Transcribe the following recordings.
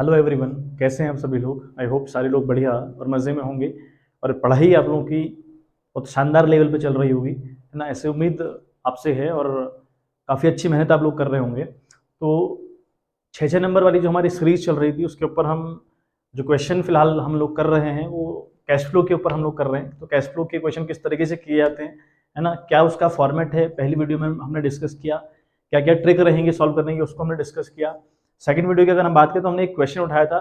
Hello everyone, कैसे हैं आप सभी लोग। आई होप सारे लोग बढ़िया और मज़े में होंगे और पढ़ाई आप लोगों की बहुत शानदार लेवल पे चल रही होगी, है ना। ऐसे उम्मीद आपसे है और काफ़ी अच्छी मेहनत आप लोग कर रहे होंगे। तो 6-6 नंबर वाली जो हमारी सीरीज चल रही थी उसके ऊपर हम जो क्वेश्चन फिलहाल हम लोग कर रहे हैं वो कैश फ्लो के ऊपर हम लोग कर रहे हैं। तो कैश फ्लो के क्वेश्चन किस तरीके से किए जाते हैं, है ना, क्या उसका फॉर्मेट है, पहली वीडियो में हमने डिस्कस किया। क्या क्या ट्रिक रहेंगे सॉल्व करने की उसको हमने डिस्कस किया। सेकंड वीडियो की अगर हम बात करें तो हमने एक क्वेश्चन उठाया था,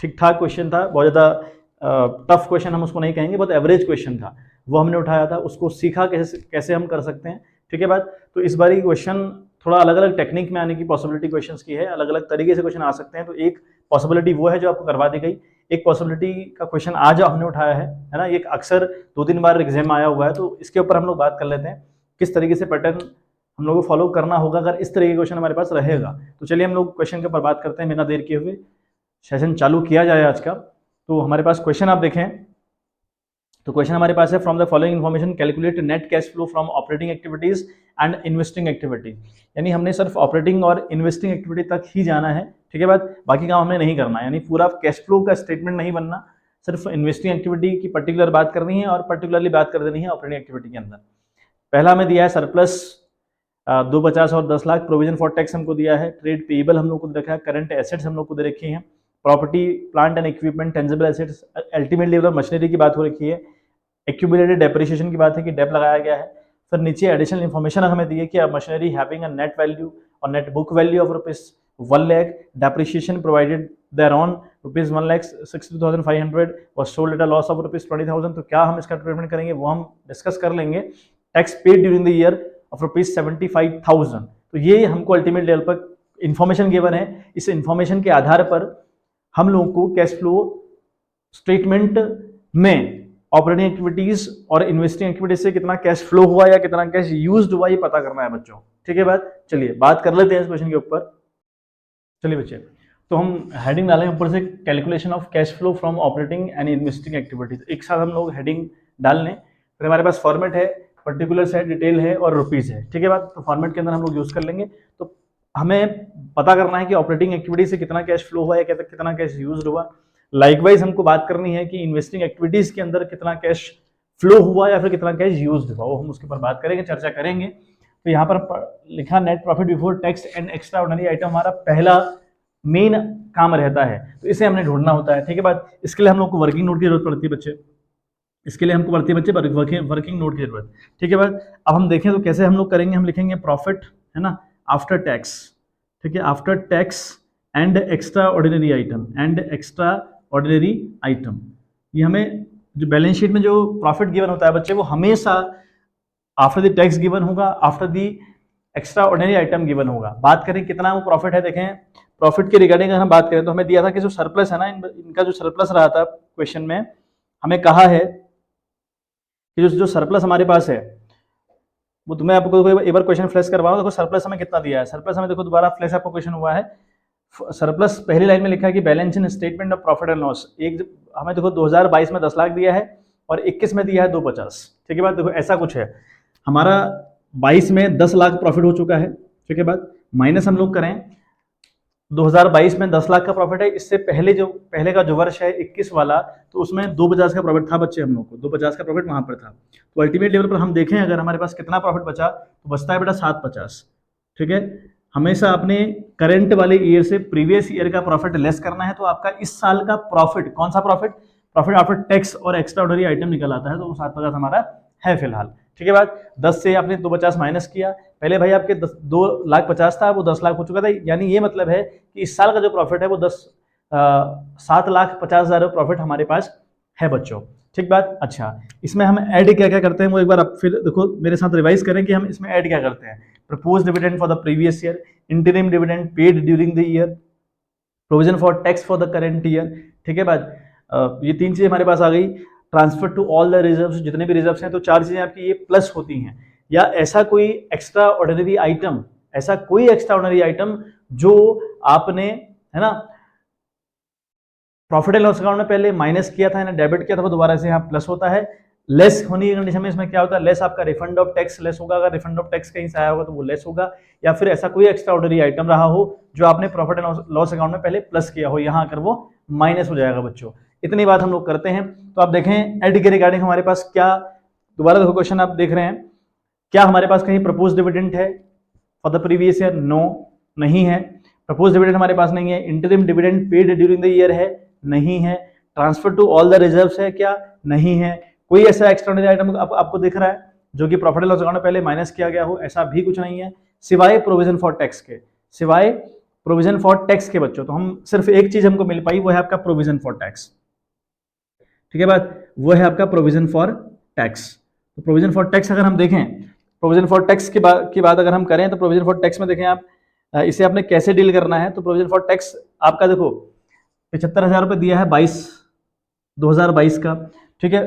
ठीक ठाक क्वेश्चन था, बहुत ज़्यादा टफ क्वेश्चन हम उसको नहीं कहेंगे, बहुत एवरेज क्वेश्चन था, वो हमने उठाया था। उसको सीखा कैसे कैसे हम कर सकते हैं, ठीक है बात। तो इस बार क्वेश्चन थोड़ा अलग अलग टेक्निक में आने की पॉसिबिलिटी क्वेश्चंस की है, अलग अलग तरीके से क्वेश्चन आ सकते हैं। तो एक पॉसिबिलिटी वो है जो आपको करवा दी गई, एक पॉसिबिलिटी का क्वेश्चन आज हमने उठाया है ना। ये अक्सर 2-3 बार एग्जाम आया हुआ है, तो इसके ऊपर हम लोग बात कर लेते हैं किस तरीके से पैटर्न हम लोग को फॉलो करना होगा अगर इस तरीके का क्वेश्चन हमारे पास रहेगा। तो चलिए हम लोग क्वेश्चन के ऊपर बात करते हैं बिना देर किए हुए, सेशन चालू किया जाए आज का। तो हमारे पास क्वेश्चन आप देखें तो क्वेश्चन हमारे पास है, from the following information calculate net cash flow from operating activities and investing activities. यानी हमने सिर्फ ऑपरेटिंग और इन्वेस्टिंग एक्टिविटी तक ही जाना है, ठीक है बात, बाकी काम हमने नहीं करना। यानी पूरा कैश फ्लो का स्टेटमेंट नहीं बनना, सिर्फ इन्वेस्टिंग एक्टिविटी की पर्टिकुलर बात करनी है और पर्टिकुलरली बात कर देनी है ऑपरेटिंग एक्टिविटी के अंदर। पहला हमें दिया है सरप्लस 250 और 10 लाख, प्रोविजन फॉर टैक्स हमको दिया है, ट्रेड पेएबल हम लोग को दे रखा है, करंट एसेट्स हम लोग को दे रखी हैं, property plant and equipment tangible assets, ultimately machinery की बात हो रखी है, एक्यूमुलेटेड डेप्रिसिएशन की बात है कि डेप लगाया गया है। फिर नीचे एडिशनल इन्फॉर्मेशन हमें दी है कि machinery having a net value और net book value of ₹1 lakh, depreciation provided there on ₹1,60,500 was sold at a loss of ₹20,000। तो क्या हम इसका ट्रीटमेंट करेंगे वो हम डिस्कस कर लेंगे। Tax paid during the year of ₹75,000। तो ये हमको अल्टीमेट लेवल पर इंफॉर्मेशन गिवन है। इस इंफॉर्मेशन के आधार पर हम लोगों को कैश फ्लो स्टेटमेंट में ऑपरेटिंग एक्टिविटीज और इन्वेस्टिंग एक्टिविटीज से कितना कैश फ्लो हुआ या कितना कैश यूज्ड हुआ ये पता करना है बच्चों, ठीक है बात। चलिए बात कर लेते हैं इस क्वेश्चन के ऊपर। चलिए बच्चे, तो हम हेडिंग डालें ऊपर से, calculation of cash flow from operating and investing activities. एक साथ हम लोग हेडिंग डाल लें। फिर हमारे पास फॉर्मेट है, पर्टिकुलर्स है, डिटेल है और रुपीज है, ठीक है बात। तो फॉर्मेट के अंदर हम लोग यूज कर लेंगे। तो हमें पता करना है कि ऑपरेटिंग एक्टिविटी से कितना कैश फ्लो हुआ या कितना कैश यूज हुआ। लाइकवाइज हमको बात करनी है कि इन्वेस्टिंग एक्टिविटीज के अंदर कितना कैश फ्लो हुआ या फिर कितना कैश यूज हुआ, वो हम उसके ऊपर बात करेंगे, चर्चा करेंगे। तो यहाँ पर लिखा net profit before tax and extra ordinary item हमारा पहला मेन काम रहता है, तो इसे हमने ढूंढना होता है, ठीक है बात। इसके लिए हम लोग को वर्किंग नोट की जरूरत पड़ती है बच्चे, इसके लिए हमको पड़ती है बच्चे वर्किंग नोट की जरूरत, ठीक है बात। अब हम देखें तो कैसे हम लोग करेंगे। हम लिखेंगे प्रॉफिट, है ना, आफ्टर टैक्स, ठीक है, after tax and extra ordinary item, and extra ordinary item. ये हमें जो बैलेंस शीट में जो प्रॉफिट गिवन होता है बच्चे वो हमेशा आफ्टर द टैक्स गिवन होगा, after the extra ordinary item given होगा। बात करें कितना वो प्रॉफिट है, देखें प्रॉफिट के रिगार्डिंग अगर हम बात करें तो हमें दिया था कि जो सरप्लस है ना, इनका जो सरप्लस रहा था क्वेश्चन में, हमें कहा है कि जो सरप्लस हमारे पास है वो तुम्हें आपको एक बार क्वेश्चन फ्लैश करवाओ। देखो सरप्लस हमें कितना दिया है, सरप्लस हमें देखो दोबारा फ्लैश आपको क्वेश्चन हुआ है। सरप्लस पहली लाइन में लिखा है कि balance in statement of profit and loss. एक हमें देखो 2022 में 10 लाख दिया है और 21 में दिया है 250, ठीक है बात। देखो ऐसा कुछ है, हमारा 22 में 10 लाख प्रॉफिट हो चुका है, ठीक है बात, माइनस हम लोग करें 2022 में 10 लाख का प्रॉफिट है। इससे पहले का जो वर्ष है 21 वाला, तो उसमें 250 का प्रॉफिट था बच्चे, हम लोग को 250 का प्रॉफिट वहां पर था। तो अल्टीमेट लेवल पर हम देखें अगर हमारे पास कितना प्रॉफिट बचा तो बचता है बेटा 750, ठीक है। हमेशा अपने करंट वाले ईयर से प्रीवियस ईयर का प्रॉफिट लेस करना है, तो आपका इस साल का प्रॉफिट, कौन सा प्रॉफिट, प्रॉफिट आफ्टर टैक्स और एक्स्ट्रा ऑर्डिनरी आइटम निकल आता है, तो वो 750 हमारा है फिलहाल, ठीक है बात। 10 से आपने 250 माइनस किया, पहले भाई आपके 2,50,000 था, वो 10 लाख हो चुका था। यानी ये मतलब है कि इस साल का जो प्रॉफिट है वो 7,50,000 प्रॉफिट हमारे पास है बच्चों, ठीक बात। अच्छा, इसमें हम ऐड क्या क्या करते हैं वो एक बार आप फिर देखो मेरे साथ रिवाइज करें कि हम इसमें ऐड क्या करते हैं। Propose dividend for the previous year, interim dividend paid during the year, provision for tax for the current year, ठीक है बात। ये 3 चीजें हमारे पास आ गई। Transfer to all the reserves, जितने भी रिजर्व्स हैं, तो 4 चीजें आपकी ये प्लस होती हैं। या ऐसा कोई एक्स्ट्रा ऑर्डिनरी आइटम, ऐसा कोई एक्स्ट्रा ऑर्डिनरी आइटम जो आपने, है ना, प्रॉफिट एंड लॉस अकाउंट में पहले माइनस किया था, डेबिट किया था, वो दोबारा से यहाँ प्लस होता है। लेस होने की कंडीशन में इसमें क्या होता है, लेस आपका रिफंड ऑफ टैक्स लेस होगा, अगर रिफंड ऑफ टैक्स कहीं से आया होगा तो वो लेस होगा, या फिर ऐसा कोई एक्स्ट्रा ऑर्डिनरी आइटम रहा हो जो आपने प्रॉफिट एंड लॉस अकाउंट में पहले प्लस किया हो, यहाँ आकर वो माइनस हो जाएगा बच्चों। इतनी बात हम लोग करते हैं। तो आप देखें एड के रिगार्डिंग हमारे पास क्या, दोबारा देखो क्वेश्चन आप देख रहे हैं, क्या हमारे पास कहीं प्रपोज डिविडेंड है for the previous year? No, नहीं है। प्रपोज डिविडेंड हमारे पास नहीं है। Interim dividend paid during the year है? नहीं है। Transfer to all the reserves है क्या? नहीं है। कोई ऐसा एक्स्ट्राऑर्डिनरी आइटम आपको दिख रहा है जो कि प्रॉफिट एंड लॉस अकाउंट में पहले माइनस किया गया हो? ऐसा भी कुछ नहीं है, सिवाय प्रोविजन फॉर टैक्स के, सिवाय प्रोविजन फॉर टैक्स के बच्चों। तो हम सिर्फ एक चीज हमको मिल पाई, वो है आपका प्रोविजन फॉर टैक्स। ठीक है बात, वो है आपका प्रोविजन फॉर टैक्स। तो प्रोविजन फॉर टैक्स अगर हम देखें, प्रोविजन फॉर टैक्स की बात अगर हम करें तो प्रोविजन फॉर टैक्स में देखें आप इसे आपने कैसे डील करना है। तो प्रोविजन फॉर टैक्स आपका देखो 75,000 रुपये दिया है 2022 का, ठीक है,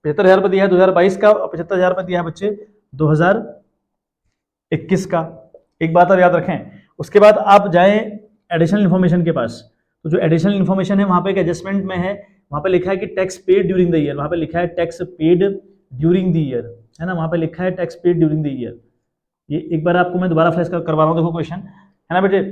75,000 रुपये दिया है 2022 का, और 75,000 रुपये दिया है बच्चे 2021 का। एक बात आप याद रखें, उसके बाद आप जाएं एडिशनल इन्फॉर्मेशन के पास, तो जो एडिशनल इन्फॉर्मेशन है वहां पे एक एडजस्टमेंट में है, वहां पे लिखा है कि tax paid during the year, वहां पे लिखा है tax paid during the year, है ना, वहां पे लिखा है tax paid during the year. ये एक बार आपको मैं दोबारा फ्लैश करवा रहा हूँ, देखो क्वेश्चन है ना बेटे,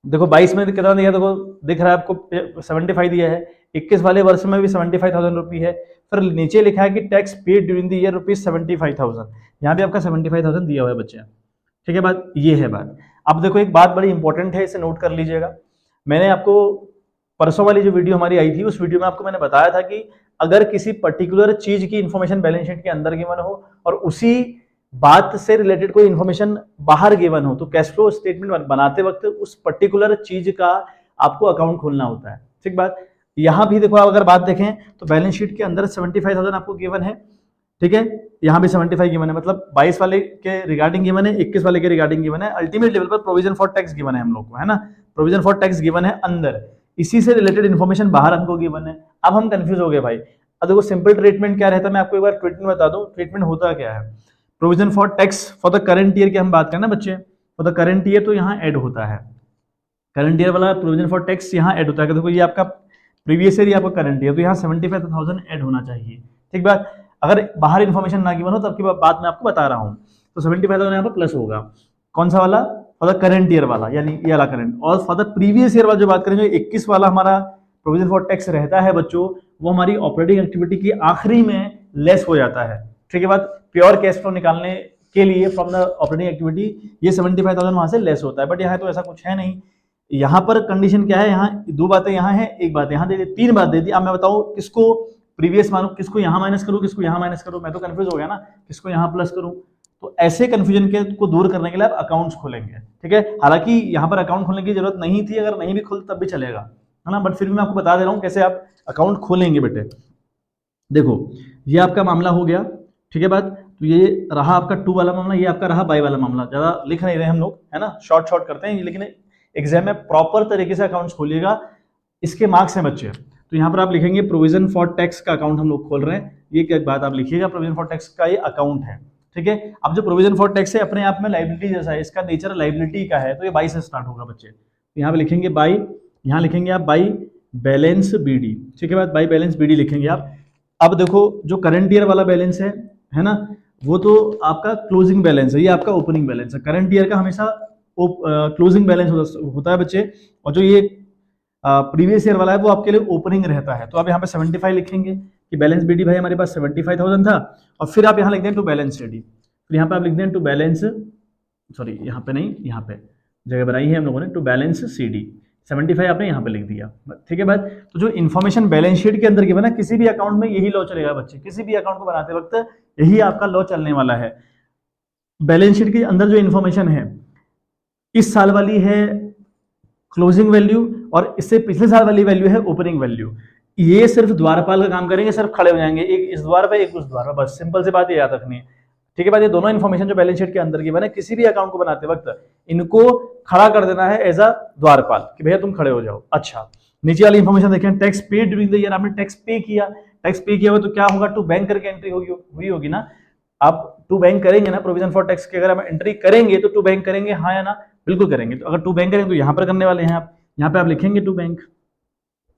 देखो 22 में कितना दिया, देखो दिख रहा है आपको 75 दिया है, 21 वाले वर्ष में भी 75,000 रुपये है, फिर नीचे लिखा है कि tax paid during the year ₹75,000, यहाँ भी आपका 75,000 दिया हुआ है बच्चे। ठीक है बात, ये है बात। अब देखो एक बात बड़ी इंपॉर्टेंट है, इसे नोट कर लीजिएगा। मैंने आपको परसों वाली जो वीडियो हमारी आई थी, उस वीडियो में आपको मैंने बताया था कि अगर किसी पर्टिकुलर चीज की इंफॉर्मेशन बैलेंस शीट के अंदर गिवन हो और उसी बात से रिलेटेड कोई इंफॉर्मेशन बाहर गिवन हो, तो कैश फ्लो स्टेटमेंट बनाते वक्त उस पर्टिकुलर चीज का आपको अकाउंट खोलना होता है। ठीक बात, यहां भी देखो आप अगर बात देखें तो बैलेंस शीट के अंदर 75,000 आपको गिवन है, ठीक है, यहाँ भी 75 गिवन है, मतलब 22 वाले के रिगार्डिंग गिवन है, 21 वाले के रिगार्डिंग गिवन है, अल्टीमेट लेवल पर प्रोविजन फॉर टैक्स गिवन है हम लोग को, है ना, प्रोविजन फॉर टैक्स गिवन है अंदर, इसी से रिलेटेड इन्फॉर्मेशन बाहर हमको गिवन है। अब हम कंफ्यूज हो गए भाई। अब देखो सिंपल ट्रीटमेंट क्या रहता है, मैं आपको एक बार ट्रीटमेंट बता दूं, ट्रीटमेंट होता क्या है। Provision for tax for the current year की हम बात करें ना बच्चे, फॉर द करंट ईयर तो यहाँ ऐड होता है, करंट ईयर वाला प्रोविजन फॉर टैक्स यहाँ ऐड होता है। देखो ये आपका प्रीवियस ईयर, ये आपका करंट ईयर, तो यहाँ 75,000 ऐड होना चाहिए। ठीक बात, अगर बाहर इन्फॉर्मेशन ना गिवन हो तब की बात मैं आपको बता रहा हूँ, तो 75,000 यहाँ पर प्लस होगा। कौन सा वाला? फॉर द करंट ईयर वाला, यानी ये वाला करंट। और फॉर द प्रीवियस ईयर वाला जो बात करें, जो 21 वाला हमारा प्रोविजन फॉर टैक्स रहता है बच्चों, वो हमारी ऑपरेटिंग एक्टिविटी की आखिरी में लेस हो जाता है। ठीक है बात, प्योर कैश फ्लो निकालने के लिए फ्रॉम द ऑपरेटिंग एक्टिविटी ये 75,000 वहां से लेस होता है, बट यहाँ तो ऐसा कुछ है नहीं। यहाँ पर कंडीशन क्या है, यहाँ दो बातें यहाँ है, एक बात यहाँ दे दी, तीन बात दे दी। अब मैं बताऊँ किसको प्रीवियस मानूं, किसको यहाँ माइनस करूँ, किसको यहाँ माइनस करूँ, मैं तो कंफ्यूज हो गया ना, किसको यहाँ प्लस करूँ। तो ऐसे कंफ्यूजन के को दूर करने के लिए आप अकाउंट्स खोलेंगे। ठीक है, हालांकि यहाँ पर अकाउंट खोलने की जरूरत नहीं थी, अगर नहीं भी खोल तब भी चलेगा, है ना, बट फिर भी मैं आपको बता दे रहा हूँ कैसे आप अकाउंट खोलेंगे बेटे। देखो ये आपका मामला हो गया, ठीक है बात, तो ये रहा आपका 2 वाला मामला, ये आपका रहा बाई वाला मामला। ज्यादा लिख नहीं रहे हम लोग, है ना, शॉर्ट करते हैं, लेकिन एग्जाम में प्रॉपर तरीके से अकाउंट्स खोलिएगा, इसके मार्क्स हैं बच्चे। तो यहाँ पर आप लिखेंगे प्रोविजन फॉर टैक्स का अकाउंट हम लोग खोल रहे हैं, ये क्या बात आप लिखिएगा, प्रोविजन फॉर टैक्स का ये अकाउंट है। ठीक है, अब जो प्रोविजन फॉर टैक्स है अपने आप में लाइबिलिटी जैसा है, इसका नेचर लाइबिलिटी का है, तो ये बाई से स्टार्ट होगा बच्चे। तो यहाँ पे लिखेंगे बाई, यहाँ लिखेंगे आप बाई बैलेंस बीडी। ठीक है बात, बाई बैलेंस बीडी लिखेंगे आप। अब देखो जो करंट ईयर वाला बैलेंस है ना, वो तो आपका क्लोजिंग बैलेंस है, ये आपका ओपनिंग बैलेंस है। करंट ईयर का हमेशा क्लोजिंग बैलेंस होता है बच्चे, और जो ये प्रीवियस ईयर वाला है वो आपके लिए ओपनिंग रहता है। तो आप यहाँ पे 75 लिखेंगे कि बैलेंस बीडी भाई हमारे पास 75,000 था, और फिर आप यहाँ लिख दें टू बैलेंस सीडी, फिर यहाँ पे आप लिख दें टू बैलेंस, सॉरी यहाँ पे नहीं, यहाँ पे जगह बनाई है हम लोगों ने, टू बैलेंस सीडी, 75 आपने यहाँ पे लिख दिया। ठीक है बात, तो जो इन्फॉर्मेशन बैलेंस शीट के अंदर की बना, किसी भी अकाउंट में यही लॉ चलेगा बच्चे, किसी भी अकाउंट को बनाते वक्त यही आपका लॉ चलने वाला है। बैलेंस शीट के अंदर जो इन्फॉर्मेशन है, इस साल वाली है क्लोजिंग वैल्यू, और इससे पिछले साल वाली वैल्यू है ओपनिंग वैल्यू। ये सिर्फ द्वारपाल का काम करेंगे, सिर्फ खड़े हो जाएंगे, एक इस द्वार पे एक उस द्वार पे, बस सिंपल सी बात ये याद रखनी है। ठीक है बात, ये दोनों इन्फॉर्मेशन जो बैलेंस शीट के अंदर की बने, किसी भी अकाउंट को बनाते वक्त इनको खड़ा कर देना है एज अ द्वारपाल, कि भैया तुम खड़े हो जाओ। अच्छा, नीचे वाली इन्फॉर्मेशन देखें, tax paid during the year, आपने टैक्स पे किया, टैक्स पे किया हो तो क्या होगा, टू बैंक करके एंट्री हुई होगी ना, आप टू बैंक करेंगे ना, प्रोविजन फॉर टैक्स की अगर हम एंट्री करेंगे तो टू बैंक करेंगे, हाँ या ना, बिल्कुल करेंगे। तो अगर टू बैंक करेंगे तो यहाँ पर करने वाले हैं आप, यहाँ पे आप लिखेंगे टू बैंक,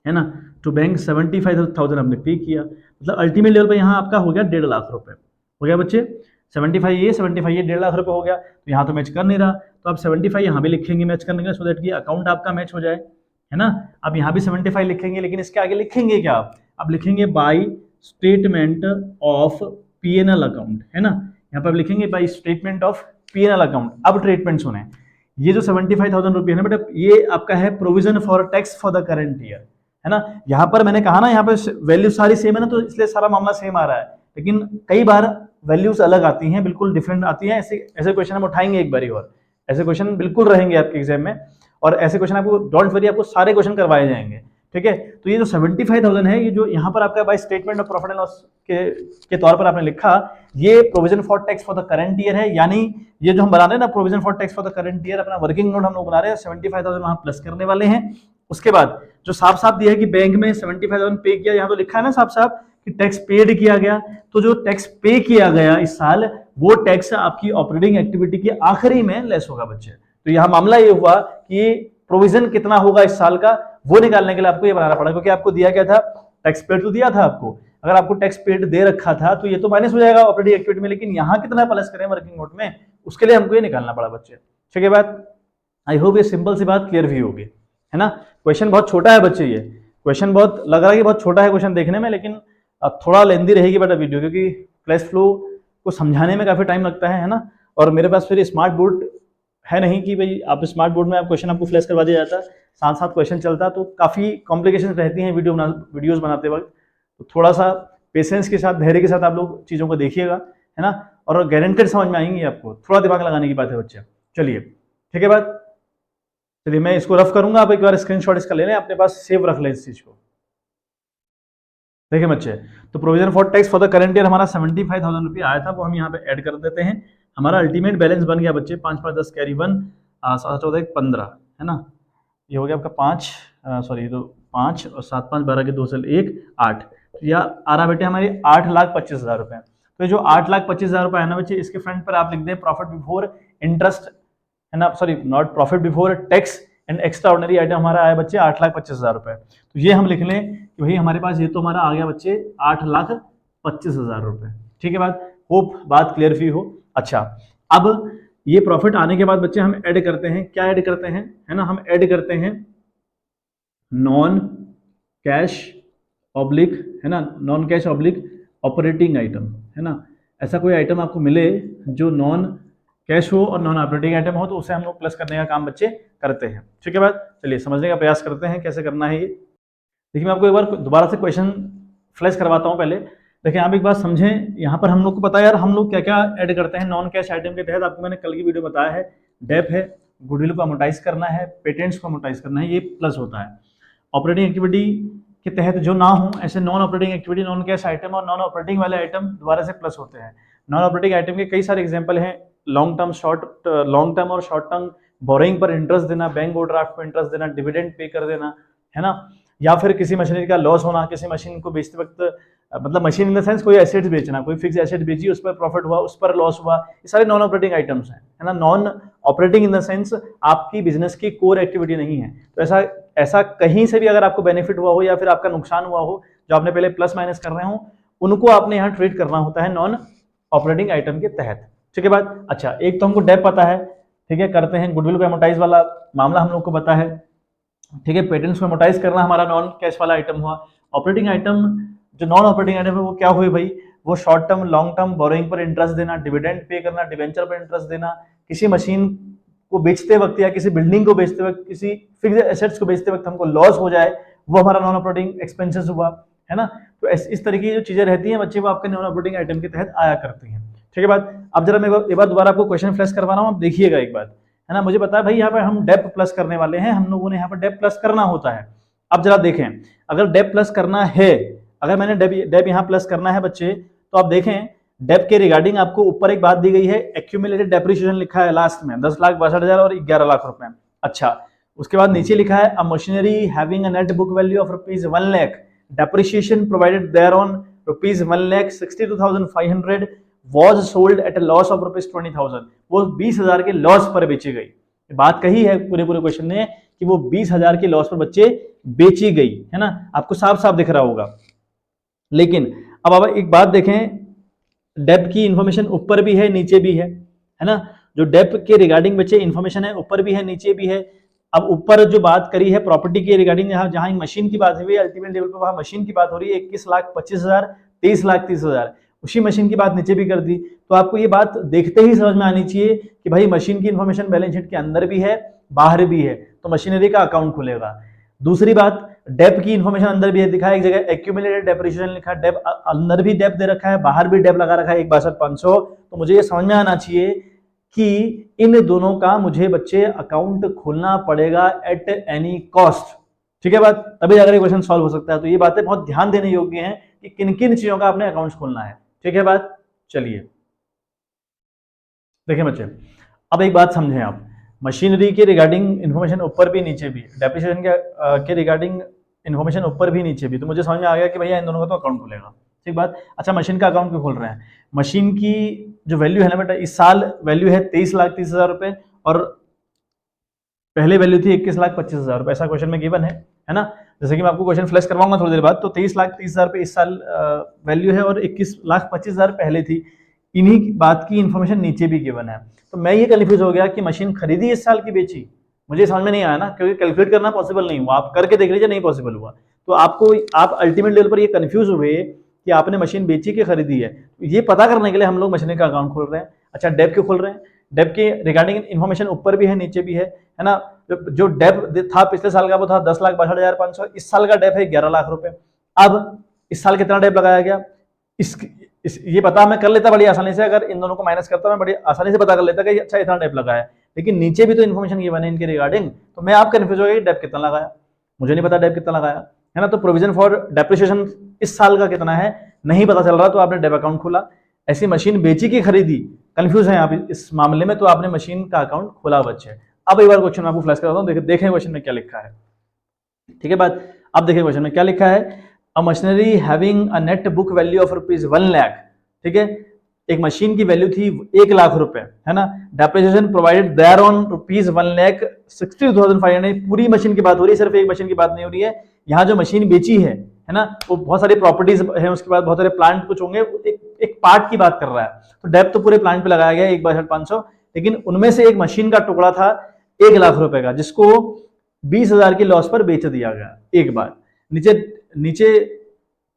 है ना, टू बैंक 75,000 हमने पे किया। मतलब अल्टीमेट लेवल पे यहाँ आपका हो गया 1.5 लाख रुपए, हो गया बच्चे। 75 ये 1.5 लाख रुपए हो गया, तो यहाँ तो मैच कर नहीं रहा, तो आप 75 यहाँ भी लिखेंगे मैच करने के, सो दैट कि अकाउंट आपका मैच हो जाए, है ना। अब यहाँ भी 75 लिखेंगे, लेकिन इसके आगे लिखेंगे क्या आप लिखेंगे by statement of P&L account, है ना। यहाँ पर आप लिखेंगे by statement of P&L account. अब ट्रीटमेंट सुने, ये जो 75,000 रुपये है ना बेटा, ये आपका है provision for tax for the current year, है ना। यहाँ पर मैंने कहा ना, यहाँ पर वैल्यू सारी सेम है ना, तो इसलिए सारा मामला सेम आ रहा है, लेकिन कई बार वैल्यूज अलग आती हैं, बिल्कुल डिफरेंट आती हैं। ऐसे क्वेश्चन हम उठाएंगे एक बारी, और ऐसे क्वेश्चन बिल्कुल रहेंगे आपके एग्जाम में, और ऐसे क्वेश्चन आपको डोंट वरी, आपको सारे क्वेश्चन करवाए जाएंगे, ठीक है। तो ये जो 75,000 है, ये जो यहाँ पर आपका by statement of profit and loss के तौर पर आपने लिखा, ये provision for tax for the current year है, यानी ये जो हम बना रहे हैं ना provision for tax for the current year, अपना वर्किंग नोट हम लोग बना रहे हैं, 75,000 वहां प्लस करने वाले हैं। उसके बाद जो साफ साफ दिया है कि बैंक में 75,000 पे किया, यहाँ तो लिखा है ना साफ साफ कि टैक्स पेड किया गया, तो जो टैक्स पे किया गया इस साल, वो टैक्स आपकी ऑपरेटिंग एक्टिविटी के आखिरी में लेस होगा बच्चे। तो यहाँ मामला ये हुआ कि प्रोविजन कितना होगा इस साल का, वो निकालने के लिए आपको ये बनाना पड़ा, क्योंकि आपको दिया क्या था, टैक्स पेड तो दिया था आपको। अगर आपको टैक्स पेड दे रखा था तो ये तो माइनस हो जाएगा ऑपरेटिंग एक्टिविटी में, लेकिन यहाँ कितना प्लस करें वर्किंग नोट में, उसके लिए हमको ये निकालना पड़ा बच्चे, ठीक है बात। आई होप ये सिंपल सी बात क्लियर भी होगी, है ना। क्वेश्चन बहुत छोटा है बच्चे, ये क्वेश्चन बहुत लग रहा है कि बहुत छोटा है क्वेश्चन देखने में, लेकिन थोड़ा लेंदी रहेगी बेटा वीडियो, क्योंकि फ्लैश फ्लो को समझाने में काफी टाइम लगता है ना। और मेरे पास फिर स्मार्ट बोर्ड है नहीं कि भाई आप स्मार्ट बोर्ड में आप क्वेश्चन आपको फ्लैश करवा दिया जाता, साथ साथ क्वेश्चन चलता, तो काफी कॉम्प्लिकेशन रहती हैं वीडियोस बनाते वक्त। तो थोड़ा सा पेशेंस के साथ, धैर्य के साथ आप लोग चीजों को देखिएगा, है ना, और गारंटेड समझ में आएंगी आपको, थोड़ा दिमाग लगाने की बात है बच्चे। चलिए ठीक है बात, चलिए मैं इसको रफ करूंगा, आप एक बार स्क्रीनशॉट इसका ले लें, अपने पास सेव रख लें इस चीज को। देखिए बच्चे, तो provision for tax for the current year हमारा 75,000 रुपये आया था, वो हम यहाँ पे ऐड कर देते हैं। हमारा अल्टीमेट बैलेंस बन गया बच्चे 5 5 10 कैरी 1 7 14 15, है ना। ये हो गया आपका 5 सॉरी तो 5 और 7 5 12 के 2 से 1 8, यह आ रहा बेटे हमारी 8,25,000 रुपये। तो जो 8,25,000 रुपये है ना बच्चे, इसके फ्रंट पर आप लिख दें प्रॉफिट बिफोर इंटरेस्ट, है ना, sorry not profit before tax and extra ordinary item हमारा आया बच्चे 8,25,000 रुपये। तो ये हम लिख लें कि भाई हमारे पास ये तो हमारा आ गया बच्चे 8,25,000 रुपये, ठीक है बात। होप बात क्लियर भी हो। अच्छा, अब ये प्रॉफिट आने के बाद बच्चे हम ऐड करते हैं, क्या ऐड करते हैं, है ना, हम ऐड करते हैं नॉन कैश ऑब्लिक, है ना, non cash oblique operating item, है ना। ऐसा कोई आइटम आपको मिले जो नॉन कैश हो और नॉन ऑपरेटिंग आइटम हो, तो उसे हम लोग प्लस करने का काम बच्चे करते हैं, ठीक है बात। चलिए समझने का प्रयास करते हैं कैसे करना है ये। देखिए मैं आपको एक बार दोबारा से क्वेश्चन फ्लैश करवाता हूँ पहले। देखिए आप एक बात समझें, यहाँ पर हम लोग को पता है यार हम लोग क्या क्या ऐड करते हैं नॉन कैश आइटम के तहत। आपको मैंने कल की वीडियो बताया है, डेप है, गुडविल को अमोर्टाइज करना है, पेटेंट्स को अमोर्टाइज करना है, ये प्लस होता है। ऑपरेटिंग एक्टिविटी के तहत जो ना हो, ऐसे non operating activity, non cash item और नॉन ऑपरेटिंग वाले आइटम दोबारा से प्लस होते हैं। नॉन ऑपरेटिंग आइटम के कई सारे एग्जाम्पल हैं, लॉन्ग टर्म और शॉर्ट टर्म बोरिंग पर इंटरेस्ट देना, बैंक ओवरड्राफ्ट पर इंटरेस्ट देना, डिविडेंड पे कर देना, है ना, या फिर किसी मशीनरी का लॉस होना, किसी मशीन को बेचते वक्त, मतलब मशीन इन द सेंस कोई एसेट्स बेचना, कोई फिक्स एसेट बेची, उस पर प्रॉफिट हुआ, उस पर लॉस हुआ, ये सारे नॉन ऑपरेटिंग आइटम्स हैं, है ना। Non operating in the sense आपकी बिजनेस की कोर एक्टिविटी नहीं है। तो ऐसा कहीं से भी अगर आपको बेनिफिट हुआ हो या फिर आपका नुकसान हुआ हो, जो आपने पहले प्लस माइनस कर रहे हो, उनको आपने यहाँ ट्रीट करना होता है नॉन ऑपरेटिंग आइटम के तहत, ठीक है बात। अच्छा, एक तो हमको डेप पता है, ठीक है, करते हैं। गुडविल को एमोर्टाइज वाला मामला हम लोग को पता है, ठीक है। पेटेंट्स को एमोर्टाइज करना हमारा नॉन कैश वाला आइटम हुआ। ऑपरेटिंग आइटम जो नॉन ऑपरेटिंग आइटम है वो क्या हुई भाई, वो short term long term borrowing पर इंटरेस्ट देना, डिविडेंड पे करना, डिवेंचर पर इंटरेस्ट देना, किसी मशीन को बेचते वक्त या किसी बिल्डिंग को बेचते वक्त, किसी फिक्स्ड एसेट्स को बेचते वक्त हमको लॉस हो जाए, वो हमारा नॉन ऑपरेटिंग एक्सपेंसेस हुआ, है ना। तो इस तरीके की जो चीजें रहती हैं बच्चे, वो आपके नॉन ऑपरेटिंग आइटम के तहत आया करती हैं, ठीक है बात। अब जरा मैं एक बार दोबारा आपको क्वेश्चन फ्लैश करवा रहा हूँ, आप देखिएगा एक बार, है ना। मुझे पता है भाई यहाँ पर हम डेप प्लस करने वाले हैं, हम लोगों ने यहाँ पर डेप प्लस करना होता है। अब जरा देखें, अगर डेप प्लस करना है, अगर मैंने डेप यहाँ प्लस करना है बच्चे, तो आप देखें डेप के रिगार्डिंग आपको ऊपर एक बात दी गई है, एक्यूमुलेटेड डेप्रिसिएशन लिखा है लास्ट में 10,62,000 और 11 लाख रुपए। अच्छा, उसके बाद नीचे लिखा है a machinery having a net book value of ₹1 lakh, depreciation provided there on ₹1,62,500 was sold at a loss of ₹20,000, वो 20,000 के लॉस पर बेची गई। बात कही है पूरे क्वेश्चन ने कि वो 20,000 के लॉस पर बच्चे बेची गई, है ना, आपको साफ साफ दिख रहा होगा। लेकिन अब आप एक बात देखें, डेप्थ की इंफॉर्मेशन ऊपर भी है नीचे भी है ना। जो डेप्थ के रिगार्डिंग बच्चे इंफॉर्मेशन है ऊपर भी है नीचे भी है। अब ऊपर जो बात करी है प्रॉपर्टी के रिगार्डिंग, जहां मशीन की बात हुई है अल्टीमेट लेवल पर, वहां मशीन की बात हो रही है 21,25,000, 23,30,000। उसी मशीन की बात नीचे भी कर दी। तो आपको ये बात देखते ही समझ में आनी चाहिए कि भाई मशीन की इंफॉर्मेशन बैलेंस शीट के अंदर भी है बाहर भी है, तो मशीनरी का अकाउंट खुलेगा। दूसरी बात, डेप की इंफॉर्मेशन अंदर भी है, दिखा है एक जगह एक्यूमुलेटेड डेप्रिसिएशन लिखा, डेप अंदर भी डेप दे रखा है बाहर भी डेप लगा रखा है 1,62,500। तो मुझे ये समझ में आना चाहिए कि इन दोनों का मुझे बच्चे अकाउंट खोलना पड़ेगा एट एनी कॉस्ट। ठीक है बात, तभी अगर ये क्वेश्चन सॉल्व हो सकता है। तो ये बातें बहुत ध्यान देने योग्य हैं कि किन किन चीजों का आपने अकाउंट खोलना है। ठीक है बात, चलिए देखिए बच्चे, अब एक बात समझें आप, मशीनरी के रिगार्डिंग इंफॉर्मेशन ऊपर भी नीचे भी, डेप्रिसिएशन के रिगार्डिंग इंफॉर्मेशन ऊपर भी नीचे भी, तो मुझे समझ में आ गया कि भैया इन दोनों का तो अकाउंट खुलेगा। ठीक बात। अच्छा, मशीन का अकाउंट क्यों खोल रहे हैं? मशीन की जो वैल्यू है ना बेटा, इस साल वैल्यू है 23,30,000 रुपए और पहले वैल्यू थी 21,25,000 रुपए। ऐसा क्वेश्चन में गिवन है ना। जैसे कि मैं आपको क्वेश्चन फ्लैश करवाऊंगा थोड़ी देर बाद। तो 23,30,000 रुपए इस साल वैल्यू है और 21,25,000 पहले थी। इन्हीं बात की इंफॉर्मेशन नीचे भी गिवन है। तो मैं ये कंफ्यूज हो गया कि मशीन खरीदी इस साल की बेची, मुझे समझ में नहीं आया ना, क्योंकि कैलकुलेट करना पॉसिबल नहीं हुआ। आप करके देख लीजिए, नहीं पॉसिबल हुआ तो आप अल्टीमेट लेवल पर ये कंफ्यूज हुए कि आपने मशीन बेची कि खरीदी है। तो ये पता करने के लिए हम लोग मशीन का अकाउंट खोल रहे हैं। अच्छा, डेप क्यों खोल रहे हैं? डेप के रिगार्डिंग इन्फॉर्मेशन ऊपर भी है नीचे भी है ना। जो डेप था पिछले साल का वो था 10,62,500, इस साल का डेप है 11 लाख रुपए। अब इस साल कितना डेप लगाया गया, ये पता मैं कर लेता बड़ी आसानी से, अगर इन दोनों को माइनस करता मैं बड़ी आसानी से पता कर लेता कि अच्छा इतना डेप लगा है। लेकिन नीचे भी तो इन्फॉर्मेशन ये बने इनके रिगार्डिंग, तो मैं आप कंफ्यूज हो गया कि डेप कितना लगाया, मुझे नहीं पता डेप कितना लगाया है ना। तो प्रोविजन फॉर डेप्रिसिएशन इस साल का कितना है नहीं पता चल रहा, तो आपने डेप अकाउंट खोला। ऐसी मशीन बेची की खरीदी, कंफ्यूज है आप इस मामले में, तो आपने मशीन का अकाउंट खोला बच्चे। अब एक बार क्वेश्चन आपको फ्लैश करता हूं, देखें क्वेश्चन में क्या लिखा है। ठीक है बात, अब देखिए क्वेश्चन में क्या लिखा है। A machinery having a net book value of ₹1 lakh. ठीक है, एक मशीन की वैल्यू थी 1 लाख रुपए, है ना। Depreciation provided there on ₹1,60,500। पूरी मशीन की बात हो रही है, सिर्फ एक मशीन की बात नहीं हो रही है। यहाँ जो मशीन बेची है ना, वो बहुत सारी प्रॉपर्टीज है, उसके बाद बहुत सारे प्लांट कुछ होंगे, एक पार्ट की बात कर रहा है। तो डेप तो पूरे प्लांट पे लगाया गया 1/500, लेकिन उनमें से एक मशीन का टुकड़ा था 1 लाख रुपए का, जिसको 20,000 की लॉस पर बेच दिया गया। एक बात नीचे नीचे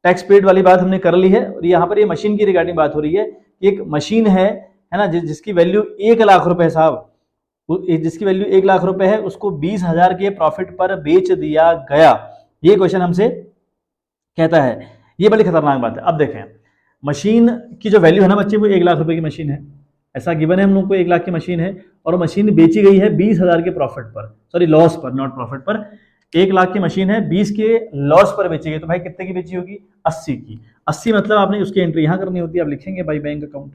टैक्स पेड वाली बात हमने कर ली है, और यहाँ पर ये मशीन की रिगार्डिंग बात हो रही है कि एक मशीन है ना, जिसकी वैल्यू 1 लाख रुपए साहब, जिसकी वैल्यू 1 लाख रुपए है, उसको 20,000 के प्रॉफिट पर बेच दिया गया। ये क्वेश्चन हमसे कहता है, ये बड़ी खतरनाक बात है। अब देखें, मशीन की जो वैल्यू है ना बच्चे, वो 1 लाख रुपए की मशीन है, ऐसा गिवन है हम लोग को, 1 लाख की मशीन है, और मशीन बेची गई है 20,000 के प्रॉफिट पर, सॉरी लॉस पर, नॉट प्रॉफिट पर। 1 लाख की मशीन है, 20 के लॉस पर बेची गई, तो भाई कितने की बेची होगी? 80 की। 80 मतलब आपने उसकी एंट्री यहाँ करनी होती है, आप लिखेंगे बाई बैंक अकाउंट,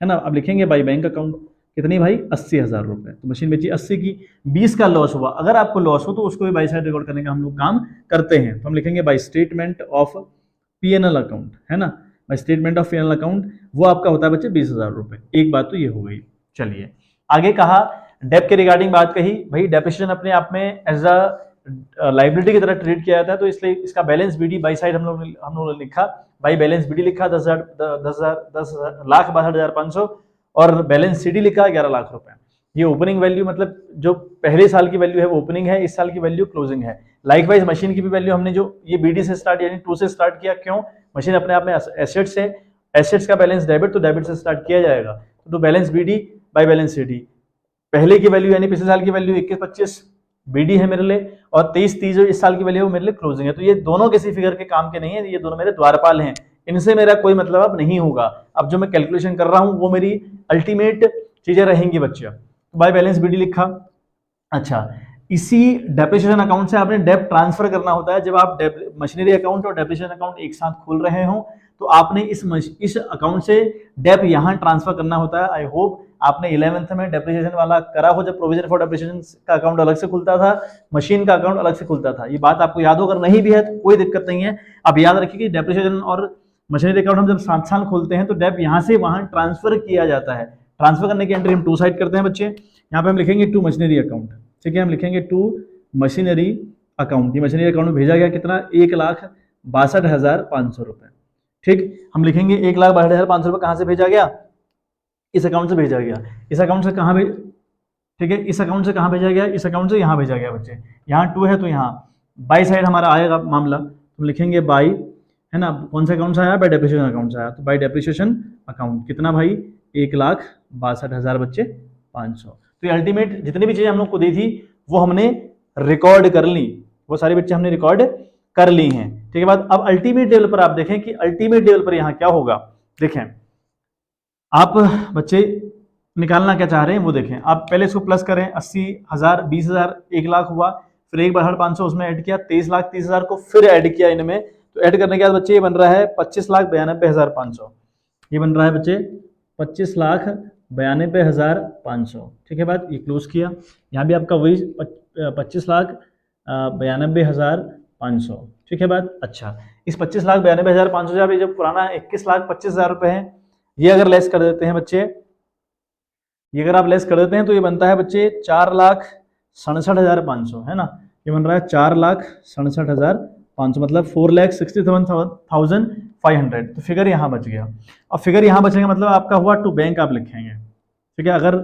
है ना, आप लिखेंगे बाई बैंक अकाउंट, कितनी भाई? 80,000 रुपए। तो मशीन बेची 80 की, 20 का लॉस हुआ। अगर आपको लॉस हो तो उसको भी बाई साइड रिकॉर्ड करने का हम लोग काम करते हैं, तो हम लिखेंगे by statement of PNL account, है ना, by statement of PNL account, वो आपका होता है बच्चे 20,000 रुपए। एक बात तो ये हो गई। चलिए आगे कहा, डेप के रिगार्डिंग बात कही, भाई डेप्रिसिएशन अपने आप में एज अ लाइबिलिटी की तरह ट्रीट किया जाता है, तो इसलिए इसका बैलेंस बीडी बाई साइड हम लोग ने लिखा, बाई बैलेंस बीडी लिखा 10,62,500, और बैलेंस सीडी लिखा 11 लाख रुपए। ये ओपनिंग वैल्यू, मतलब जो पहले साल की वैल्यू है वो ओपनिंग है, इस साल की वैल्यू क्लोजिंग है। लाइकवाइज मशीन की भी वैल्यू हमने जो ये बीडी से स्टार्ट यानी 2 से स्टार्ट किया, क्यों? मशीन अपने आप में एसेट्स है, एसेट्स का बैलेंस डेबिट, तो डेबिट से स्टार्ट किया जाएगा, तो balance BD by balance CD. पहले की वैल्यू यानी पिछले साल की वैल्यू 21,25 बीडी है मेरे लिए, और 23,30 जो इस साल की वैल्यू है वो मेरे लिए क्लोजिंग है। तो ये दोनों किसी फिगर के काम के नहीं है, ये दोनों मेरे द्वारपाल हैं, इनसे मेरा कोई मतलब अब नहीं होगा। अब जो मैं कैलकुलेशन कर रहा हूं वो मेरी अल्टीमेट चीजें रहेंगी बच्चे। बाय बैलेंस बीडी लिखा। अच्छा, इसी डेप्रिसिएशन अकाउंट से आपने डेप ट्रांसफर करना होता है। जब आप मशीनरी अकाउंट और डेप्रिसिएशन अकाउंट एक साथ खोल रहे हो, तो आपने इस अकाउंट से डेप यहां ट्रांसफर करना होता है। आई होप आपने 11th में डेप्रिसिएशन वाला करा हो, जब प्रोविजन फॉर डेप्रिसिएशन का अकाउंट अलग से खुलता था, मशीन का अकाउंट अलग से खुलता था। ये बात आपको याद हो, अगर नहीं भी है तो कोई दिक्कत नहीं है। अब याद रखिए कि डेप्रिसिएशन और मशीनरी अकाउंट हम जब साथ साथ खोलते हैं तो डेप यहां से वहां ट्रांसफर किया जाता है। ट्रांसफर करने की एंट्री हम 2 साइड करते हैं बच्चे। यहाँ पे हम लिखेंगे टू मशीनरी अकाउंट, ठीक है, हम लिखेंगे टू मशीनरी अकाउंट। ये मशीनरी अकाउंट में भेजा गया कितना? 1,62,500 रुपए। ठीक, हम लिखेंगे 1,62,500 रुपये कहाँ से भेजा गया, इस अकाउंट से भेजा गया, इस अकाउंट से कहाँ भेज, ठीक है, इस अकाउंट से कहाँ भेजा गया, इस अकाउंट से यहाँ भेजा गया बच्चे, यहाँ 2 है तो यहाँ बाई साइड हमारा आएगा मामला, तो लिखेंगे बाई, है ना, कौन सा अकाउंट से आया, बाई डेप्रिसिएशन अकाउंट से आया, तो बाई डेप्रिसिएशन अकाउंट कितना भाई, 1,62,000 बच्चे 500। तो ये अल्टीमेट जितनी भी चीजें हम लोग को दी थी वो हमने रिकॉर्ड कर ली, वो सारी बच्चे हमने रिकॉर्ड कर ली हैं। ठीक है बात। अब अल्टीमेट लेवल पर आप देखें कि अल्टीमेट लेवल पर यहाँ क्या होगा, देखें आप बच्चे निकालना क्या चाह रहे हैं वो देखें, आप पहले इसको प्लस करें, 80,000, 20,000, 1,00,000 हुआ, फिर 1,500 उसमें ऐड किया, 23,30,000 को फिर ऐड किया इनमें, तो ऐड करने के बाद बच्चे ये बन रहा है 25,92,500, ये बन रहा है बच्चे 25,92,500। ठीक है बात, ये क्लोज किया, यहाँ भी आपका वही 25,92,500। ठीक है बात। अच्छा, इस 25,92,500 से आप ये जो पुराना 21,25,000 रुपए है, ये अगर लेस कर देते हैं बच्चे, ये अगर आप लेस कर देते हैं तो ये बनता है बच्चे 4,67,500, है ना, ये बन रहा है 4,67,500, मतलब 4,67,500। तो फिगर यहाँ बच गया। अब फिगर यहाँ बचेगा मतलब आपका हुआ टू बैंक आप लिखेंगे। ठीक है, अगर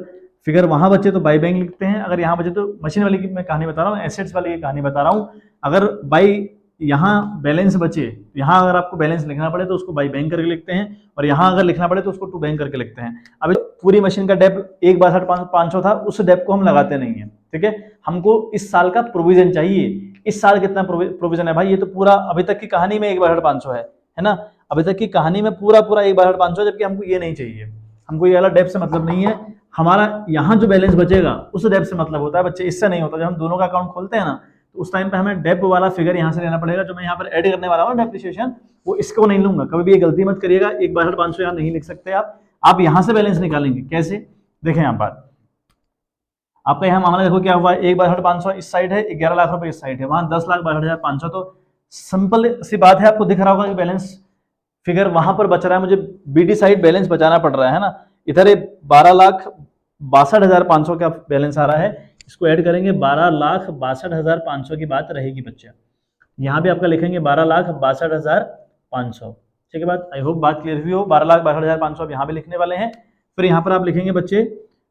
फिगर वहां बचे तो बाई बैंक लिखते हैं, अगर यहाँ बचे तो मशीन वाली की मैं कहानी बता रहा हूँ, एसेट्स वाली की कहानी बता रहा हूँ। अगर बाई यहाँ बैलेंस बचे, यहाँ अगर आपको बैलेंस लिखना पड़े तो उसको बाई बैंक करके लिखते हैं, और यहाँ अगर लिखना पड़े तो उसको टू बैंक करके लिखते हैं। अब पूरी मशीन का डेप 1,62,500 था, उस डेप को हम लगाते नहीं है। ठीक है, हमको इस साल का प्रोविजन चाहिए। इस साल कितना प्रोविजन है भाई, ये तो पूरा अभी तक की कहानी में 1,500 है ना, अभी तक की कहानी में पूरा 1,500, जबकि हमको ये नहीं चाहिए, हमको ये वाला डेप से मतलब नहीं है। हमारा यहाँ जो बैलेंस बचेगा उस डेप से मतलब होता है बच्चे, इससे नहीं होता। जब हम दोनों का अकाउंट खोलते हैं ना, तो उस टाइम पे हमें डेप वाला फिगर यहाँ से लेना पड़ेगा, जो मैं यहाँ पर ऐड करने वाला हूँ डेप्रिसिएशन, वो इसको नहीं लूंगा। कभी भी ये गलती मत करिएगा, 1,500 यहाँ नहीं लिख सकते आप यहाँ से बैलेंस निकालेंगे। कैसे, देखें यहाँ बात, आपका यहाँ मामला देखो क्या हुआ, 1,500 इस साइड है, 11 लाख रुपए इस साइड है, वहां 10,62,500। तो सिंपल सी बात है, आपको दिख रहा होगा कि बैलेंस फिगर वहां पर बच रहा है, मुझे बीडी साइड बैलेंस बचाना पड़ रहा है ना। इधर 12,62,500 का बैलेंस आ रहा है, इसको ऐड करेंगे 12,62,500 की बात रहेगी बच्चे। यहाँ भी आपका लिखेंगे 12,62,500। ठीक है बात, आई होप बात क्लियर हुई हो। 12,62,500 अब यहाँ भी लिखने वाले हैं। फिर यहाँ पर आप लिखेंगे बच्चे